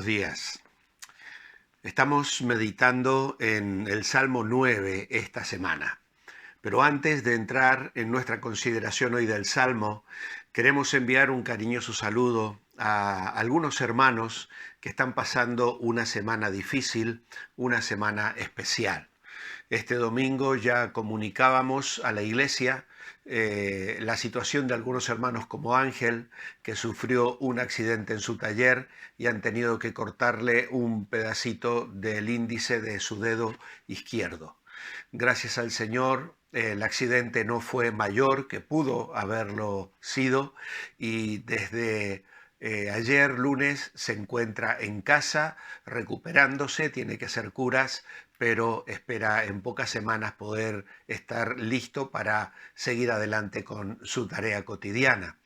días. Estamos meditando en el Salmo 9 esta semana. Pero antes de entrar en nuestra consideración hoy del Salmo, queremos enviar un cariñoso saludo a algunos hermanos que están pasando una semana difícil, una semana especial. Este domingo ya comunicábamos a la iglesia la situación de algunos hermanos como Ángel, que sufrió un accidente en su taller y han tenido que cortarle un pedacito del índice de su dedo izquierdo. Gracias al Señor, el accidente no fue mayor, que pudo haberlo sido, y desde ayer lunes se encuentra en casa recuperándose, tiene que hacer curas, pero espera en pocas semanas poder estar listo para seguir adelante con su tarea cotidiana.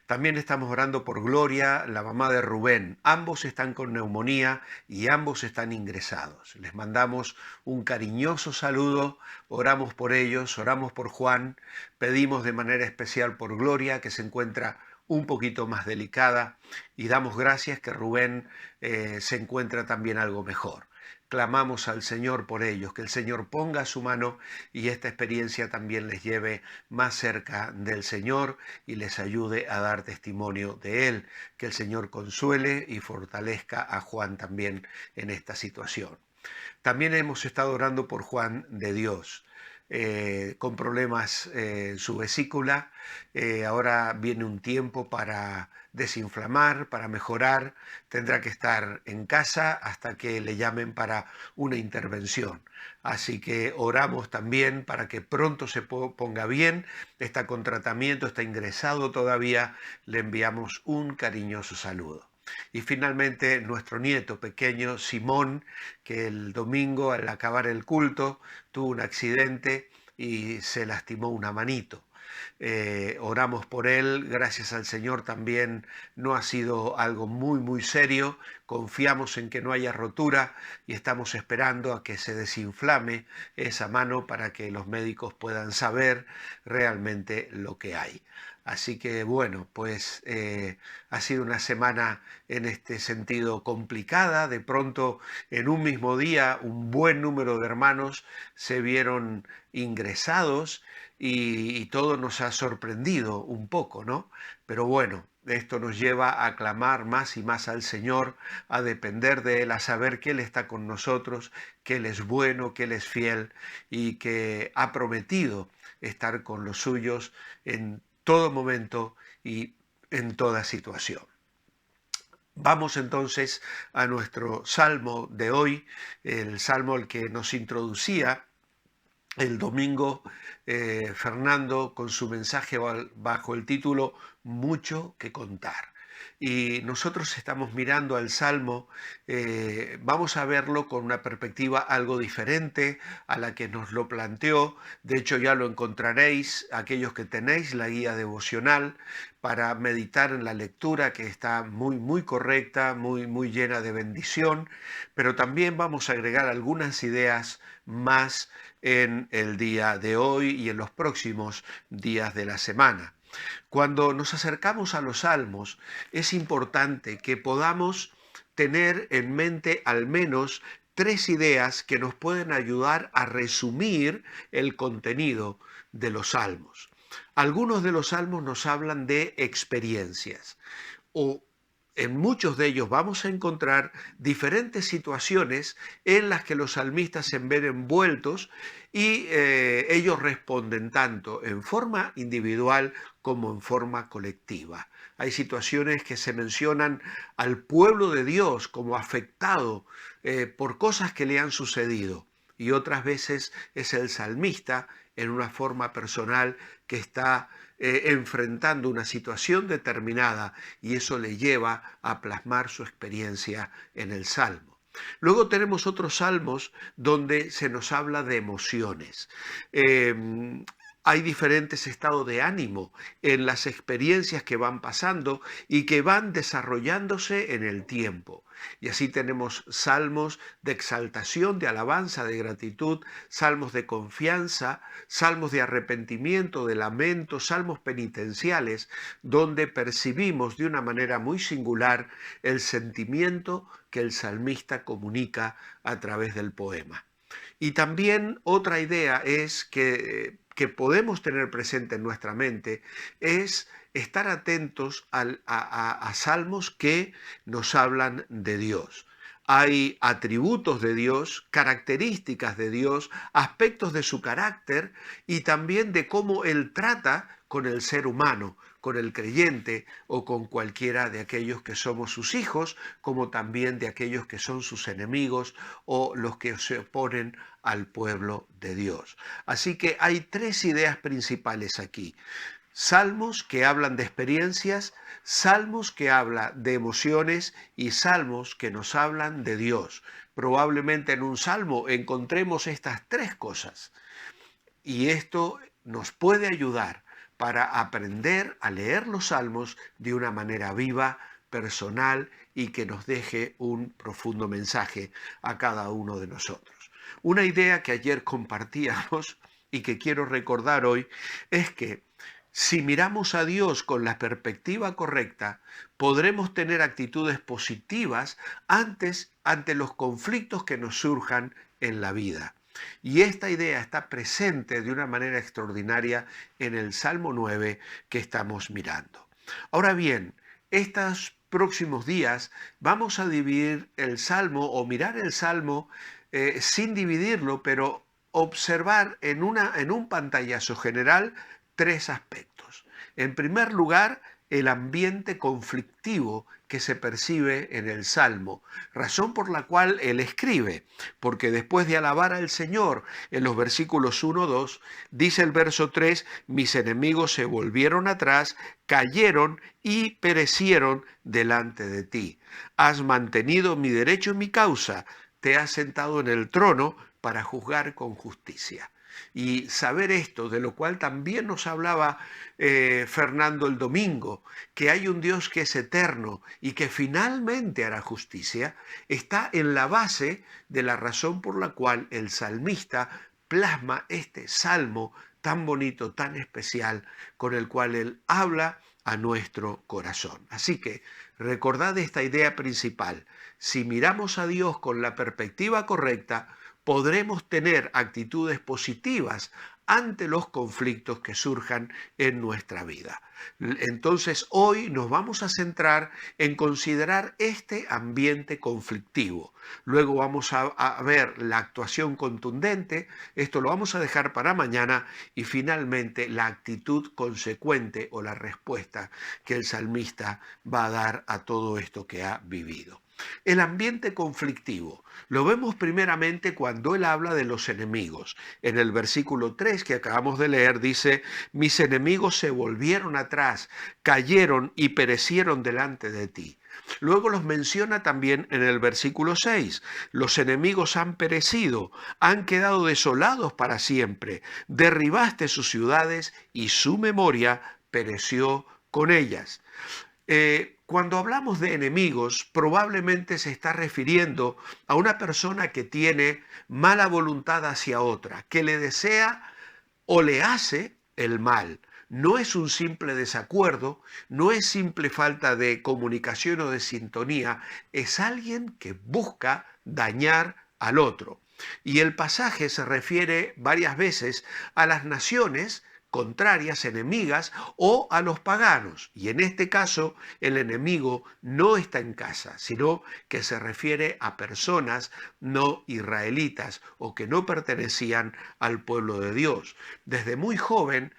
También estamos orando por Gloria, la mamá de Rubén. Ambos están con neumonía y ambos están ingresados. Les mandamos un cariñoso saludo, oramos por ellos, oramos por Juan, pedimos de manera especial por Gloria, que se encuentra un poquito más delicada, y damos gracias que Rubén se encuentra también algo mejor. Clamamos al Señor por ellos, que el Señor ponga su mano y esta experiencia también les lleve más cerca del Señor y les ayude a dar testimonio de Él, que el Señor consuele y fortalezca a Juan también en esta situación. También hemos estado orando por Juan de Dios, con problemas en su vesícula. Ahora viene un tiempo para desinflamar, para mejorar. Tendrá que estar en casa hasta que le llamen para una intervención. Así que oramos también para que pronto se ponga bien. Está con tratamiento, está ingresado todavía. Le enviamos un cariñoso saludo. Y finalmente nuestro nieto pequeño, Simón, que el domingo al acabar el culto tuvo un accidente y se lastimó una manito. Oramos por él, gracias al Señor también no ha sido algo muy serio, confiamos en que no haya rotura y estamos esperando a que se desinflame esa mano para que los médicos puedan saber realmente lo que hay. Así que bueno, pues ha sido una semana en este sentido complicada. De pronto, en un mismo día, un buen número de hermanos se vieron ingresados y todo nos ha sorprendido un poco, ¿no? Pero bueno, esto nos lleva a clamar más y más al Señor, a depender de Él, a saber que Él está con nosotros, que Él es bueno, que Él es fiel y que ha prometido estar con los suyos en todo momento y en toda situación. Vamos entonces a nuestro salmo de hoy, el salmo al que nos introducía el domingo Fernando con su mensaje bajo el título Mucho que contar. Y nosotros estamos mirando al Salmo, vamos a verlo con una perspectiva algo diferente a la que nos lo planteó. De hecho ya lo encontraréis, aquellos que tenéis la guía devocional, para meditar en la lectura, que está muy correcta, muy llena de bendición, pero también vamos a agregar algunas ideas más en el día de hoy y en los próximos días de la semana. Cuando nos acercamos a los salmos, es importante que podamos tener en mente al menos tres ideas que nos pueden ayudar a resumir el contenido de los salmos. Algunos de los salmos nos hablan de experiencias, o en muchos de ellos vamos a encontrar diferentes situaciones en las que los salmistas se ven envueltos y ellos responden tanto en forma individual como en forma colectiva. Hay situaciones que se mencionan al pueblo de Dios como afectado por cosas que le han sucedido, y otras veces es el salmista en una forma personal que está enfrentando una situación determinada y eso le lleva a plasmar su experiencia en el salmo. Luego tenemos otros salmos donde se nos habla de emociones. hay diferentes estados de ánimo en las experiencias que van pasando y que van desarrollándose en el tiempo. Y así tenemos salmos de exaltación, de alabanza, de gratitud, salmos de confianza, salmos de arrepentimiento, de lamento, salmos penitenciales, donde percibimos de una manera muy singular el sentimiento que el salmista comunica a través del poema. Y también otra idea es que podemos tener presente en nuestra mente es estar atentos a salmos que nos hablan de Dios. Hay atributos de Dios, características de Dios, aspectos de su carácter y también de cómo Él trata con el ser humano, con el creyente o con cualquiera de aquellos que somos sus hijos, como también de aquellos que son sus enemigos o los que se oponen al pueblo de Dios. Así que hay tres ideas principales aquí. Salmos que hablan de experiencias, salmos que hablan de emociones y salmos que nos hablan de Dios. Probablemente en un salmo encontremos estas tres cosas y esto nos puede ayudar para aprender a leer los salmos de una manera viva, personal y que nos deje un profundo mensaje a cada uno de nosotros. Una idea que ayer compartíamos y que quiero recordar hoy es que si miramos a Dios con la perspectiva correcta, podremos tener actitudes positivas ante los conflictos que nos surjan en la vida. Y esta idea está presente de una manera extraordinaria en el Salmo 9 que estamos mirando. Ahora bien, estos próximos días vamos a dividir el Salmo o mirar el Salmo sin dividirlo, pero observar en un pantallazo general tres aspectos. En primer lugar, el ambiente conflictivo que se percibe en el Salmo, razón por la cual él escribe, porque después de alabar al Señor en los versículos 1-2, dice el verso 3, mis enemigos se volvieron atrás, cayeron y perecieron delante de ti. Has mantenido mi derecho y mi causa, te has sentado en el trono para juzgar con justicia. Y saber esto, de lo cual también nos hablaba Fernando el domingo, que hay un Dios que es eterno y que finalmente hará justicia, está en la base de la razón por la cual el salmista plasma este salmo tan bonito, tan especial, con el cual él habla a nuestro corazón. Así que recordad esta idea principal. Si miramos a Dios con la perspectiva correcta, podremos tener actitudes positivas ante los conflictos que surjan en nuestra vida. Entonces hoy nos vamos a centrar en considerar este ambiente conflictivo. Luego vamos a ver la actuación contundente, esto lo vamos a dejar para mañana, y finalmente la actitud consecuente o la respuesta que el salmista va a dar a todo esto que ha vivido. El ambiente conflictivo lo vemos primeramente cuando él habla de los enemigos. En el versículo 3 que acabamos de leer dice, mis enemigos se volvieron atrás, cayeron y perecieron delante de ti. Luego los menciona también en el versículo 6. Los enemigos han perecido, han quedado desolados para siempre. Derribaste sus ciudades y su memoria pereció con ellas. Cuando hablamos de enemigos, probablemente se está refiriendo a una persona que tiene mala voluntad hacia otra, que le desea o le hace el mal. No es un simple desacuerdo, no es simple falta de comunicación o de sintonía, es alguien que busca dañar al otro. Y el pasaje se refiere varias veces a las naciones contrarias, enemigas, o a los paganos. Y en este caso, el enemigo no está en casa, sino que se refiere a personas no israelitas o que no pertenecían al pueblo de Dios. Desde muy joven,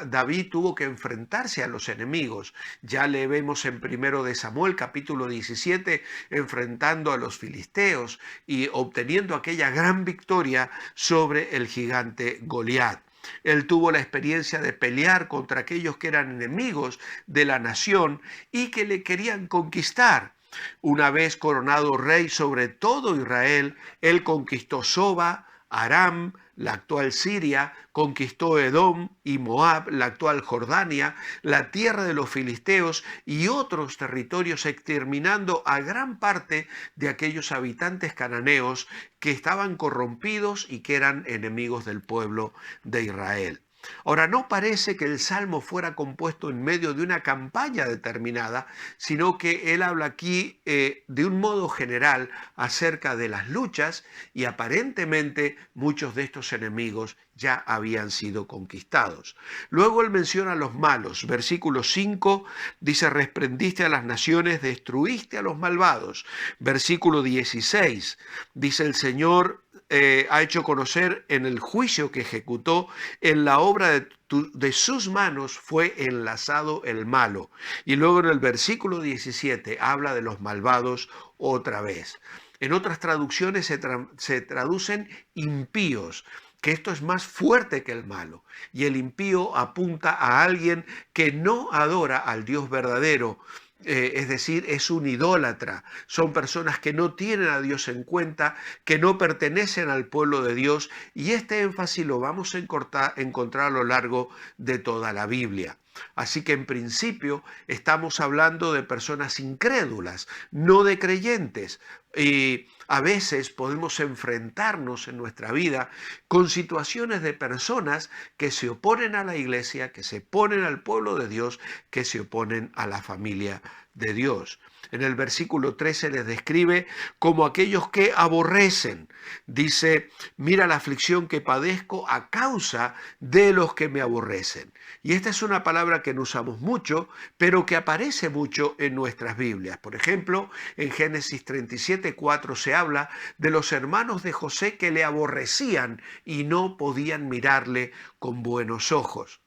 David tuvo que enfrentarse a los enemigos. Ya le vemos en 1 de Samuel, capítulo 17, enfrentando a los filisteos y obteniendo aquella gran victoria sobre el gigante Goliat. Él tuvo la experiencia de pelear contra aquellos que eran enemigos de la nación y que le querían conquistar. Una vez coronado rey sobre todo Israel, él conquistó Soba, Aram, la actual Siria, conquistó Edom y Moab, la actual Jordania, la tierra de los filisteos y otros territorios, exterminando a gran parte de aquellos habitantes cananeos que estaban corrompidos y que eran enemigos del pueblo de Israel. Ahora, no parece que el Salmo fuera compuesto en medio de una campaña determinada, sino que él habla aquí de un modo general acerca de las luchas y aparentemente muchos de estos enemigos ya habían sido conquistados. Luego él menciona a los malos. Versículo 5 dice, reprendiste a las naciones, destruiste a los malvados. Versículo 16 dice, el Señor ha hecho conocer en el juicio que ejecutó, en la obra de sus manos fue enlazado el malo. Y luego en el versículo 17 habla de los malvados otra vez. En otras traducciones se traducen impíos, que esto es más fuerte que el malo. Y el impío apunta a alguien que no adora al Dios verdadero, es decir, es un idólatra. Son personas que no tienen a Dios en cuenta, que no pertenecen al pueblo de Dios, y este énfasis lo vamos a encontrar a lo largo de toda la Biblia. Así que en principio estamos hablando de personas incrédulas, no de creyentes. Y a veces podemos enfrentarnos en nuestra vida con situaciones de personas que se oponen a la iglesia, que se oponen al pueblo de Dios, que se oponen a la familia de Dios. En el versículo 13 les describe como aquellos que aborrecen. Dice, mira la aflicción que padezco a causa de los que me aborrecen. Y esta es una palabra que no usamos mucho, pero que aparece mucho en nuestras Biblias. Por ejemplo, en Génesis 37:4 se habla de los hermanos de José que le aborrecían y no podían mirarle con buenos ojos.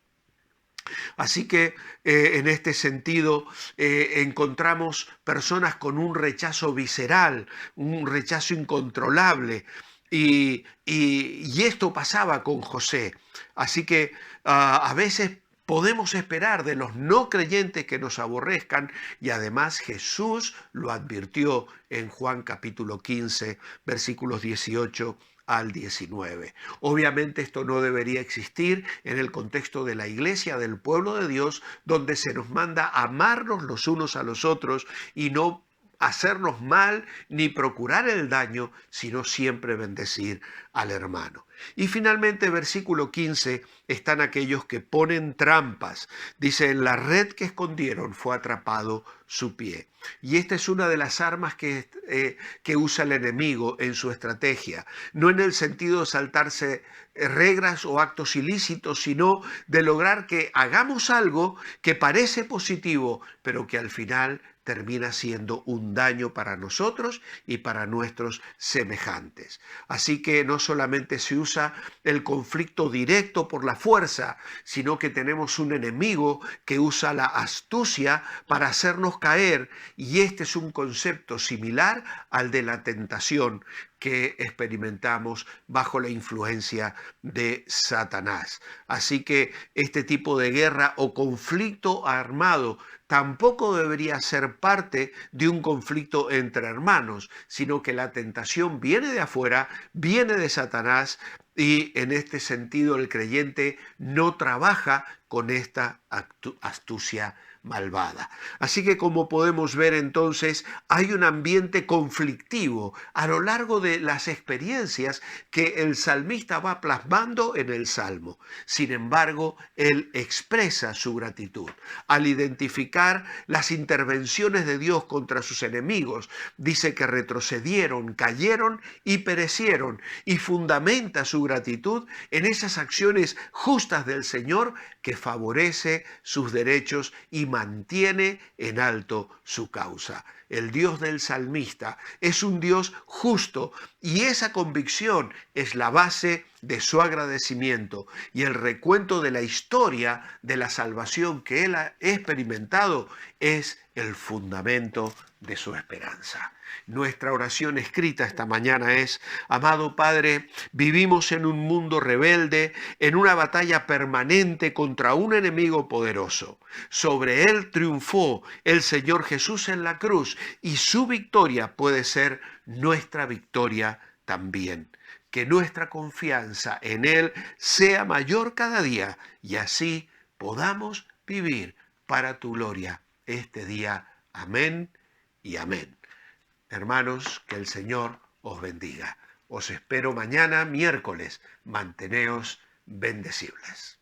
Así que en este sentido encontramos personas con un rechazo visceral, un rechazo incontrolable. Y esto pasaba con José. Así que a veces podemos esperar de los no creyentes que nos aborrezcan, y además Jesús lo advirtió en Juan capítulo 15, versículos 18 al 19. Obviamente esto no debería existir en el contexto de la iglesia, del pueblo de Dios, donde se nos manda a amarnos los unos a los otros y no hacernos mal ni procurar el daño, sino siempre bendecir al hermano. Y finalmente, versículo 15, están aquellos que ponen trampas. Dice, en la red que escondieron fue atrapado su pie. Y esta es una de las armas que usa el enemigo en su estrategia. No en el sentido de saltarse reglas o actos ilícitos, sino de lograr que hagamos algo que parece positivo, pero que al final termina siendo un daño para nosotros y para nuestros semejantes. Así que no solamente se usa el conflicto directo por la fuerza, sino que tenemos un enemigo que usa la astucia para hacernos caer, y este es un concepto similar al de la tentación que experimentamos bajo la influencia de Satanás. Así que este tipo de guerra o conflicto armado tampoco debería ser parte de un conflicto entre hermanos, sino que la tentación viene de afuera, viene de Satanás, y en este sentido el creyente no trabaja con esta astucia malvada. Así que, como podemos ver entonces, hay un ambiente conflictivo a lo largo de las experiencias que el salmista va plasmando en el Salmo. Sin embargo, él expresa su gratitud al identificar las intervenciones de Dios contra sus enemigos. Dice que retrocedieron, cayeron y perecieron, y fundamenta su gratitud en esas acciones justas del Señor que favorece sus derechos y mantiene en alto su causa. El Dios del salmista es un Dios justo, y esa convicción es la base de su agradecimiento, y el recuento de la historia de la salvación que él ha experimentado es el fundamento de su esperanza. Nuestra oración escrita esta mañana es: amado Padre, vivimos en un mundo rebelde, en una batalla permanente contra un enemigo poderoso. Sobre él triunfó el Señor Jesús en la cruz, y su victoria puede ser nuestra victoria también. que nuestra confianza en Él sea mayor cada día y así podamos vivir para tu gloria este día. Amén y amén. Hermanos, que el Señor os bendiga. Os espero mañana, miércoles. Manteneos bendecibles.